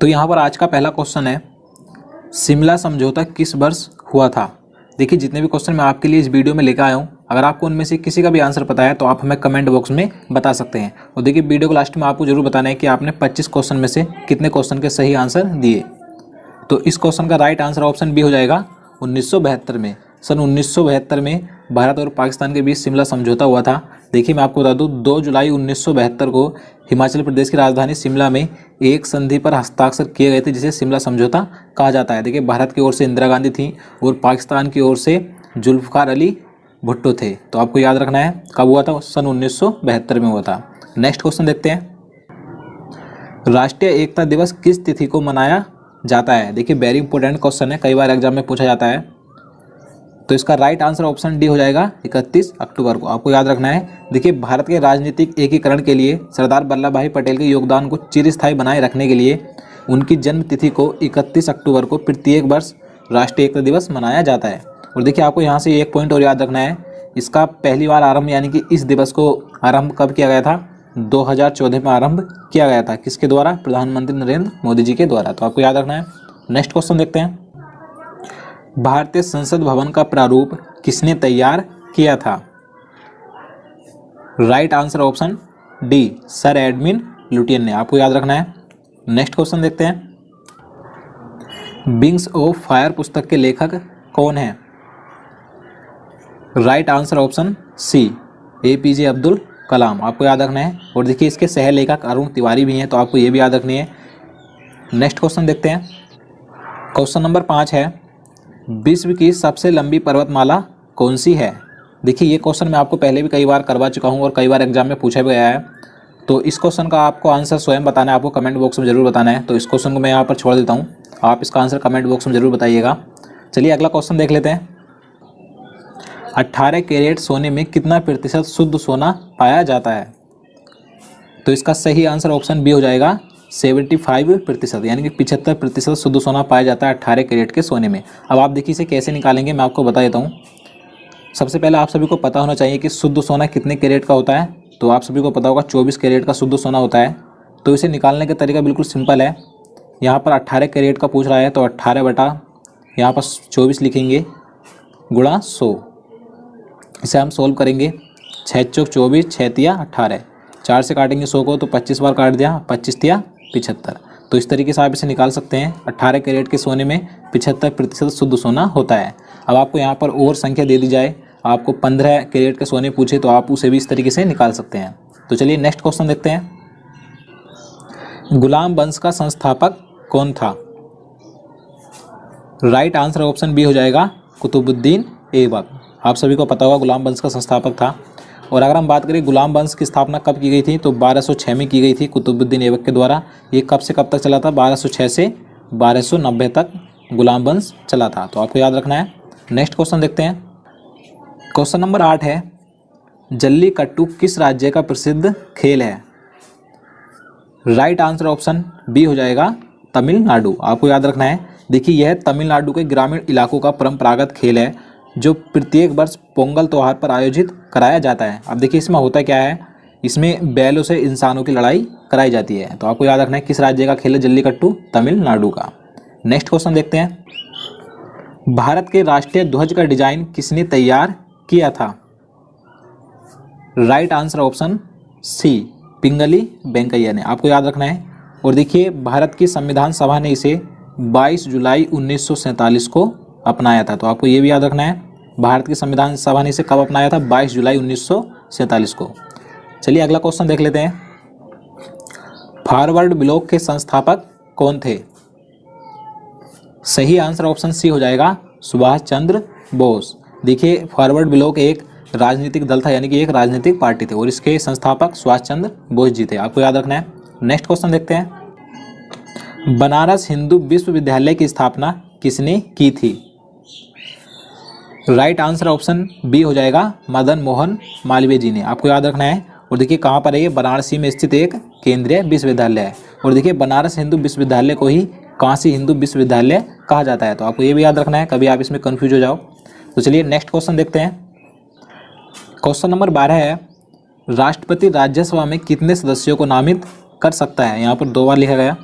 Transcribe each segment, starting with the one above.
तो यहाँ पर आज का पहला क्वेश्चन है, शिमला समझौता किस वर्ष हुआ था। देखिए जितने भी क्वेश्चन मैं आपके लिए इस वीडियो में लेकर आया हूँ, अगर आपको उनमें से किसी का भी आंसर पता है तो आप हमें कमेंट बॉक्स में बता सकते हैं। और देखिए वीडियो को लास्ट में आपको जरूर बताना है कि आपने 25 क्वेश्चन में से कितने क्वेश्चन के सही आंसर दिए। तो इस क्वेश्चन का राइट आंसर ऑप्शन बी हो जाएगा 1972 में। सन 1972 में भारत और पाकिस्तान के बीच शिमला समझौता हुआ था। देखिए मैं आपको बता दूं 2 जुलाई 1972 को हिमाचल प्रदेश की राजधानी शिमला में एक संधि पर हस्ताक्षर किए गए थे जिसे शिमला समझौता कहा जाता है। देखिए भारत की ओर से इंदिरा गांधी थी और पाकिस्तान की ओर से जुल्फ़िकार अली भुट्टो थे। तो आपको याद रखना है कब हुआ था, सन 1972 में हुआ था। नेक्स्ट क्वेश्चन देखते हैं, राष्ट्रीय एकता दिवस किस तिथि को मनाया जाता है। देखिए वेरी इंपॉर्टेंट क्वेश्चन है, कई बार एग्जाम में पूछा जाता है। तो इसका राइट आंसर ऑप्शन डी हो जाएगा 31 अक्टूबर को। आपको याद रखना है। देखिए भारत के राजनीतिक एकीकरण के लिए सरदार वल्लभ भाई पटेल के योगदान को चिरस्थायी बनाए रखने के लिए उनकी जन्म तिथि को 31 अक्टूबर को प्रत्येक वर्ष राष्ट्रीय एकता दिवस मनाया जाता है। और देखिए आपको यहाँ से एक पॉइंट और याद रखना है, इसका पहली बार आरंभ यानी कि इस दिवस को आरंभ कब किया गया था, 2014 में आरंभ किया गया था। किसके द्वारा, प्रधानमंत्री नरेंद्र मोदी जी के द्वारा। तो आपको याद रखना है। नेक्स्ट क्वेश्चन देखते हैं, भारतीय संसद भवन का प्रारूप किसने तैयार किया था। Right answer option D, sir Edwin Lutyens ने। आपको याद रखना है। नेक्स्ट क्वेश्चन देखते हैं, विंग्स ऑफ फायर पुस्तक के लेखक कौन है। Right answer option C, APJ Abdul Kalam. आपको याद रखना है। और देखिए इसके सह लेखक अरुण तिवारी भी हैं, तो आपको ये भी याद रखनी है। नेक्स्ट क्वेश्चन देखते हैं, क्वेश्चन नंबर 5 है, विश्व की सबसे लंबी पर्वतमाला कौन सी है। देखिए ये क्वेश्चन मैं आपको पहले भी कई बार करवा चुका हूँ और कई बार एग्जाम में पूछा भी गया है। तो इस क्वेश्चन का आपको आंसर स्वयं बताना है, आपको कमेंट बॉक्स में जरूर बताना है। तो इस क्वेश्चन को मैं यहाँ पर छोड़ देता हूँ, आप इसका आंसर कमेंट बॉक्स में जरूर बताइएगा। चलिए अगला क्वेश्चन देख लेते हैं, 18 कैरेट सोने में कितना प्रतिशत शुद्ध सोना पाया जाता है। तो इसका सही आंसर ऑप्शन बी हो जाएगा 75%, यानी कि 75% शुद्ध सोना पाया जाता है 18 कैरेट के सोने में। अब आप देखिए इसे कैसे निकालेंगे, मैं आपको बता देता हूँ। सबसे पहले आप सभी को पता होना चाहिए कि शुद्ध सोना कितने कैरेट का होता है। तो आप सभी को पता होगा 24 कैरेट का शुद्ध सोना होता है। तो इसे निकालने का तरीका बिल्कुल सिंपल है। यहाँ पर 18 कैरेट का पूछ रहा है तो 18 बटा यहाँ पर 24 लिखेंगे गुणा 100। इसे हम सोल्व करेंगे, 6 चौक 24, 6 तिया 18, 4 से काटेंगे 100 को तो 25 बार काट दिया, 25 तिया 75। तो इस तरीके से आप इसे निकाल सकते हैं। 18 कैरेट के सोने में 75% शुद्ध सोना होता है। अब आपको यहाँ पर और संख्या दे दी जाए, आपको 15 कैरेट के सोने पूछे तो आप उसे भी इस तरीके से निकाल सकते हैं। तो चलिए नेक्स्ट क्वेश्चन देखते हैं, गुलाम वंश का संस्थापक कौन था। राइट आंसर ऑप्शन बी हो जाएगा कुतुबुद्दीन ऐबक। आप सभी को पता होगा गुलाम वंश का संस्थापक था। और अगर हम बात करें गुलाम वंश की स्थापना कब की गई थी, तो 1206 में की गई थी कुतुबुद्दीन ऐबक के द्वारा। ये कब से कब तक चला था, 1206 से 1290 तक गुलाम वंश चला था। तो आपको याद रखना है। नेक्स्ट क्वेश्चन देखते हैं, क्वेश्चन नंबर 8 है, जल्लीकट्टू किस राज्य का प्रसिद्ध खेल है। राइट आंसर ऑप्शन बी हो जाएगा तमिलनाडु। आपको याद रखना है। देखिए यह तमिलनाडु के ग्रामीण इलाकों का परंपरागत खेल है जो प्रत्येक वर्ष पोंगल त्यौहार पर आयोजित कराया जाता है। अब देखिए इसमें होता क्या है, इसमें बैलों से इंसानों की लड़ाई कराई जाती है। तो आपको याद रखना है किस राज्य का खेल है जल्लीकट्टू, तमिलनाडु का। नेक्स्ट क्वेश्चन देखते हैं, भारत के राष्ट्रीय ध्वज का डिजाइन किसने तैयार किया था। राइट आंसर ऑप्शन सी, पिंगली वेंकैया ने। आपको याद रखना है। और देखिए भारत की संविधान सभा ने इसे 22 जुलाई 1947 को अपनाया था। तो आपको ये भी याद रखना है, भारत की संविधान सभा ने इसे कब अपनाया था, 22 जुलाई 1947 को। चलिए अगला क्वेश्चन देख लेते हैं, फॉरवर्ड ब्लॉक के संस्थापक कौन थे। सही आंसर ऑप्शन सी हो जाएगा सुभाष चंद्र बोस। देखिए फॉरवर्ड ब्लॉक एक राजनीतिक दल था, यानी कि एक राजनीतिक पार्टी थे और इसके संस्थापक सुभाष चंद्र बोस जी थे। आपको याद रखना है। नेक्स्ट क्वेश्चन देखते हैं, बनारस हिंदू विश्वविद्यालय की स्थापना किसने की थी। राइट आंसर ऑप्शन बी हो जाएगा मदन मोहन मालवीय जी ने। आपको याद रखना है। और देखिए कहाँ पर है ये, वाराणसी में स्थित एक केंद्रीय विश्वविद्यालय है। और देखिए बनारस हिंदू विश्वविद्यालय को ही काशी हिंदू विश्वविद्यालय कहा जाता है। तो आपको ये भी याद रखना है, कभी आप इसमें कंफ्यूज हो जाओ। तो चलिए नेक्स्ट क्वेश्चन देखते हैं, क्वेश्चन नंबर 12 है, राष्ट्रपति राज्यसभा में कितने सदस्यों को नामित कर सकता है। यहाँ पर 2 बार लिखा गया।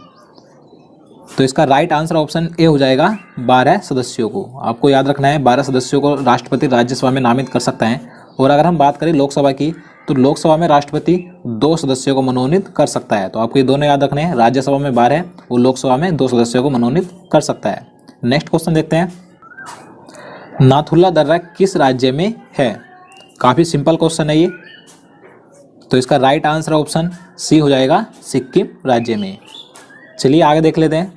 तो इसका राइट आंसर ऑप्शन ए हो जाएगा 12 सदस्यों को। आपको याद रखना है 12 सदस्यों को राष्ट्रपति राज्यसभा में नामित कर सकता है। और अगर हम बात करें लोकसभा की, तो लोकसभा में राष्ट्रपति 2 सदस्यों को मनोनीत कर सकता है। तो आपको ये दोनों याद रखने हैं, राज्यसभा में 12 और लोकसभा में 2 सदस्यों को मनोनीत कर सकता है। नेक्स्ट क्वेश्चन देखते हैं, नाथुला दर्रा किस राज्य में है? काफ़ी सिंपल क्वेश्चन है ये। तो इसका राइट आंसर ऑप्शन सी हो जाएगा सिक्किम राज्य में। चलिए आगे देख लेते हैं,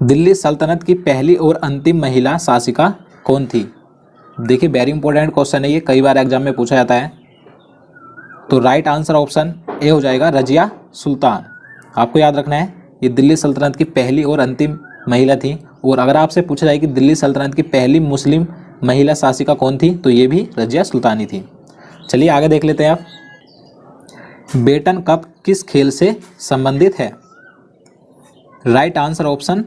दिल्ली सल्तनत की पहली और अंतिम महिला शासिका कौन थी? देखिए वेरी इंपॉर्टेंट क्वेश्चन है ये, कई बार एग्जाम में पूछा जाता है। तो राइट आंसर ऑप्शन ए हो जाएगा रजिया सुल्तान। आपको याद रखना है ये दिल्ली सल्तनत की पहली और अंतिम महिला थी। और अगर आपसे पूछा जाए कि दिल्ली सल्तनत की पहली मुस्लिम महिला शासिका कौन थी, तो ये भी रजिया सुल्तान ही थी। चलिए आगे देख लेते हैं आप, बेटन कप किस खेल से संबंधित है? Right answer option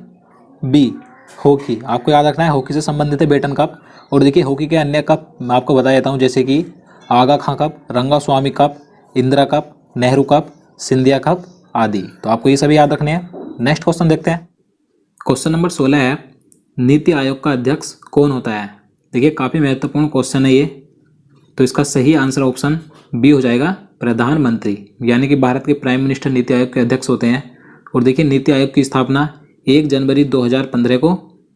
B hockey. आपको याद रखना है हॉकी से संबंधित है बेटन कप। और देखिए हॉकी के अन्य कप मैं आपको बता देता हूँ, जैसे कि Aga Khan cup, Rangaswamy cup, Indira cup, Nehru cup, Scindia cup आदि। तो आपको ये सभी याद रखने हैं। नेक्स्ट क्वेश्चन देखते हैं, क्वेश्चन नंबर 16 है, नीति आयोग का अध्यक्ष कौन होता है? देखिए काफ़ी महत्वपूर्ण क्वेश्चन है ये। तो इसका सही आंसर ऑप्शन बी हो जाएगा प्रधानमंत्री, यानी कि भारत के प्राइम मिनिस्टर नीति आयोग के अध्यक्ष होते हैं। और देखिए नीति आयोग की स्थापना 1 जनवरी 2015 को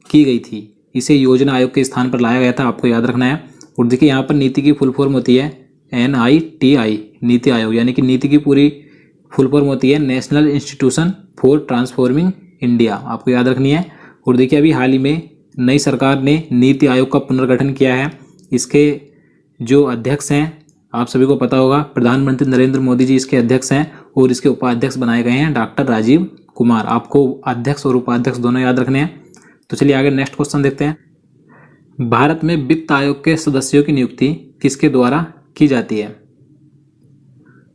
की गई थी। इसे योजना आयोग के स्थान पर लाया गया था, आपको याद रखना है। और देखिए यहाँ पर नीति की फुल फॉर्म होती है NITI, नीति आयोग, यानी कि नीति की पूरी फुल फॉर्म होती है national institution for transforming India. आपको याद रखनी है। और देखिए अभी हाल ही में नई सरकार ने नीति आयोग का पुनर्गठन किया है। इसके जो अध्यक्ष हैं आप सभी को पता होगा, प्रधानमंत्री नरेंद्र मोदी जी इसके अध्यक्ष हैं। और इसके उपाध्यक्ष बनाए गए हैं डॉक्टर राजीव कुमार। आपको अध्यक्ष और उपाध्यक्ष दोनों याद रखने हैं। तो चलिए आगे नेक्स्ट क्वेश्चन देखते हैं, भारत में वित्त आयोग के सदस्यों की नियुक्ति किसके द्वारा की जाती है?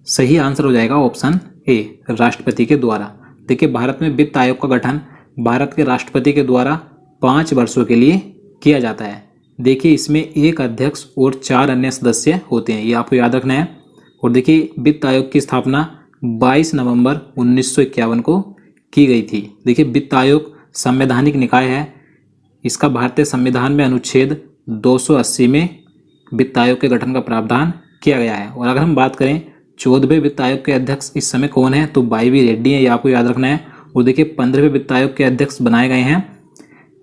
सही आंसर हो जाएगा ऑप्शन ए राष्ट्रपति के द्वारा। देखिए भारत में वित्त आयोग का गठन भारत के राष्ट्रपति के द्वारा 5 वर्षों के लिए किया जाता है। देखिए इसमें एक अध्यक्ष और 4 अन्य सदस्य होते हैं, ये आपको याद रखना है। और देखिए वित्त आयोग की स्थापना 22 नवंबर 1951 को की गई थी। देखिए वित्त आयोग संवैधानिक निकाय है। इसका भारतीय संविधान में अनुच्छेद 280 में वित्त आयोग के गठन का प्रावधान किया गया है। और अगर हम बात करें 14वें वित्त आयोग के अध्यक्ष इस समय कौन है, तो YV रेड्डी हैं, ये आपको याद रखना है। और देखिए 15वें वित्त आयोग के अध्यक्ष बनाए गए हैं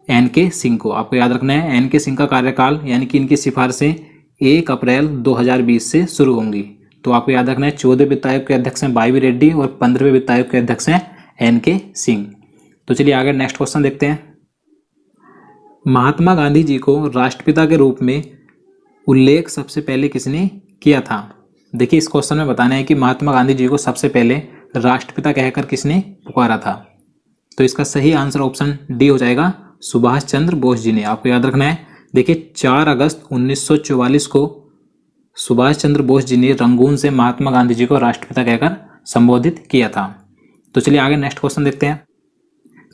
NK सिंह को। आपको याद रखना है NK सिंह का कार्यकाल, यानी कि इनकी सिफारिशें 1 अप्रैल 2020 से शुरू होंगी। तो आपको याद रखना है 14वें वित्त आयोग के अध्यक्ष हैं YV रेड्डी और 15वें वित्त आयोग के अध्यक्ष हैं NK सिंह। तो चलिए आगे नेक्स्ट क्वेश्चन देखते हैं, महात्मा गांधी जी को राष्ट्रपिता के रूप में उल्लेख सबसे पहले किसने किया था? देखिए इस क्वेश्चन में बताना है कि महात्मा गांधी जी को सबसे पहले राष्ट्रपिता कहकर किसने पुकारा था। तो इसका सही आंसर ऑप्शन डी हो जाएगा सुभाष चंद्र बोस जी ने। आपको याद रखना है। देखिए 4 अगस्त 1944 को सुभाष चंद्र बोस जी ने रंगून से महात्मा गांधी जी को राष्ट्रपिता कहकर संबोधित किया था। तो चलिए आगे नेक्स्ट क्वेश्चन देखते हैं,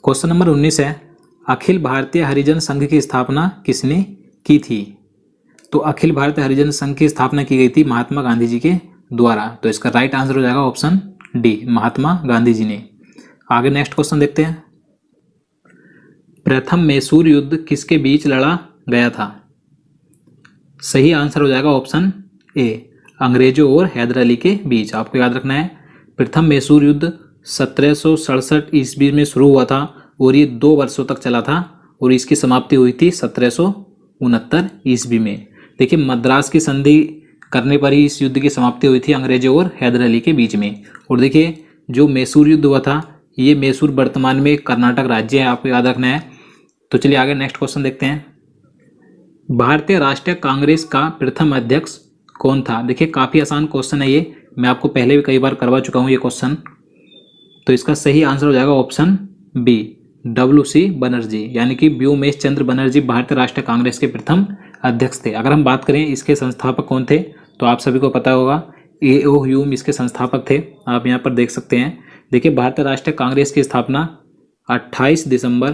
क्वेश्चन नंबर 19 है, अखिल भारतीय हरिजन संघ की स्थापना किसने की थी? तो अखिल भारतीय हरिजन संघ की स्थापना की गई थी महात्मा गांधी जी के द्वारा। तो इसका राइट आंसर हो जाएगा ऑप्शन डी महात्मा गांधी जी ने। आगे नेक्स्ट क्वेश्चन देखते हैं, प्रथम मैसूर युद्ध किसके बीच लड़ा गया था? सही आंसर हो जाएगा ऑप्शन ए अंग्रेजों और हैदर अली के बीच। आपको याद रखना है प्रथम मैसूर युद्ध 1767 ईस्वी में शुरू हुआ था और ये 2 वर्षों तक चला था और इसकी समाप्ति हुई थी 1769 ईस्वी में। देखिए मद्रास की संधि करने पर ही इस युद्ध की समाप्ति हुई थी अंग्रेजों और हैदर अली के बीच में। और देखिए जो मैसूर युद्ध हुआ था, ये मैसूर वर्तमान में कर्नाटक राज्य है, आपको याद रखना है। तो चलिए आगे नेक्स्ट क्वेश्चन देखते हैं, भारतीय राष्ट्रीय कांग्रेस का प्रथम अध्यक्ष कौन था? देखिए काफ़ी आसान क्वेश्चन है ये, मैं आपको पहले भी कई बार करवा चुका हूँ ये क्वेश्चन। तो इसका सही आंसर हो जाएगा ऑप्शन बी WC बनर्जी, यानी कि व्योमेश चंद्र बनर्जी भारतीय राष्ट्रीय कांग्रेस के प्रथम अध्यक्ष थे। अगर हम बात करें इसके संस्थापक कौन थे, तो आप सभी को पता होगा A.O. ह्यूम इसके संस्थापक थे। आप यहाँ पर देख सकते हैं। देखिए भारतीय राष्ट्रीय कांग्रेस की स्थापना 28 दिसंबर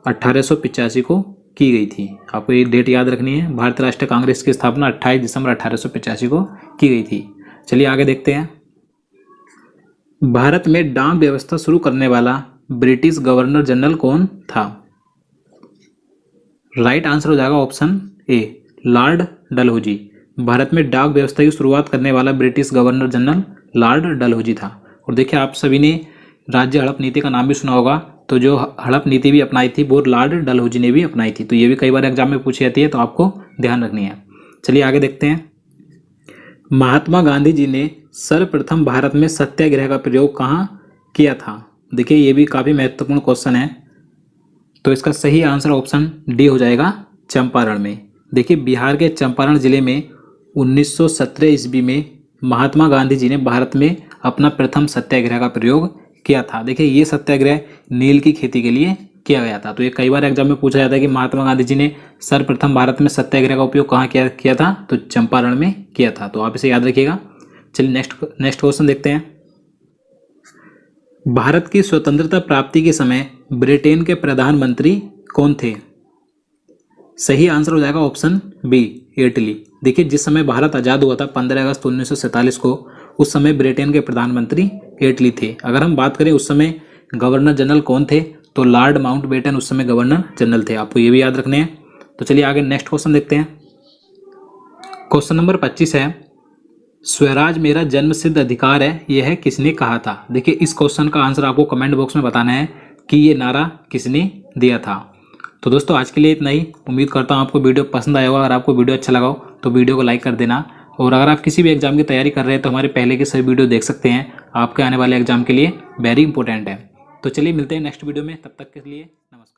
1885 को की गई थी। आपको ये डेट याद रखनी है, भारतीय राष्ट्रीय कांग्रेस की स्थापना 28 दिसंबर 1885 को की गई थी। चलिए आगे देखते हैं, भारत में डाक व्यवस्था शुरू करने वाला ब्रिटिश गवर्नर जनरल कौन था? राइट आंसर हो जाएगा option A, Lord Dalhousie. Bharat में डाक व्यवस्था की शुरुआत करने वाला British governor general Lord Dalhousie था। और देखिए, आप सभी ने राज्य हड़प नीति का नाम भी सुना होगा, तो जो हड़प नीति भी अपनाई थी वो लॉर्ड डलहौजी ने भी अपनाई थी। तो ये भी कई बार एग्जाम में पूछी जाती है, तो आपको ध्यान रखनी है। चलिए आगे देखते हैं। महात्मा गांधी जी ने सर्वप्रथम भारत में सत्याग्रह का प्रयोग कहाँ किया था? देखिए, ये भी काफ़ी महत्वपूर्ण क्वेश्चन है, तो इसका सही आंसर ऑप्शन डी हो जाएगा, चंपारण में। देखिए, बिहार के चंपारण जिले में 1917 ईस्वी में महात्मा गांधी जी ने भारत में अपना प्रथम सत्याग्रह का प्रयोग किया था। देखिए, ये सत्याग्रह नील की खेती के लिए किया गया था। तो ये कई बार एग्जाम में पूछा जाता है कि महात्मा गांधी जी ने सर्वप्रथम भारत में सत्याग्रह का उपयोग कहाँ किया था? तो चंपारण में किया था। तो आप इसे याद रखिएगा। चलिए नेक्स्ट क्वेश्चन देखते हैं। भारत की स्वतंत्रता प्राप्ति के समय ब्रिटेन के प्रधानमंत्री कौन थे? सही आंसर हो जाएगा ऑप्शन बी, इटली। देखिए, जिस समय भारत आज़ाद हुआ था 15 अगस्त 1947 को, उस समय ब्रिटेन के प्रधानमंत्री इटली थे। अगर हम बात करें उस समय गवर्नर जनरल कौन थे, तो लॉर्ड माउंटबेटन उस समय गवर्नर जनरल थे। आपको ये भी याद रखने हैं। तो चलिए आगे नेक्स्ट क्वेश्चन देखते हैं। क्वेश्चन नंबर 25 है, स्वराज मेरा जन्मसिद्ध अधिकार है, यह है किसने कहा था? देखिए, इस क्वेश्चन का आंसर आपको कमेंट बॉक्स में बताना है कि ये नारा किसने दिया था। तो दोस्तों, आज के लिए इतना ही। उम्मीद करता हूँ आपको वीडियो पसंद आया होगा। अगर आपको वीडियो अच्छा लगा हो तो वीडियो को लाइक कर देना। और अगर आप किसी भी एग्जाम की तैयारी कर रहे हैं तो हमारे पहले के सभी वीडियो देख सकते हैं, आपके आने वाले एग्जाम के लिए वेरी इंपॉर्टेंट है। तो चलिए मिलते हैं नेक्स्ट वीडियो में, तब तक के लिए नमस्कार।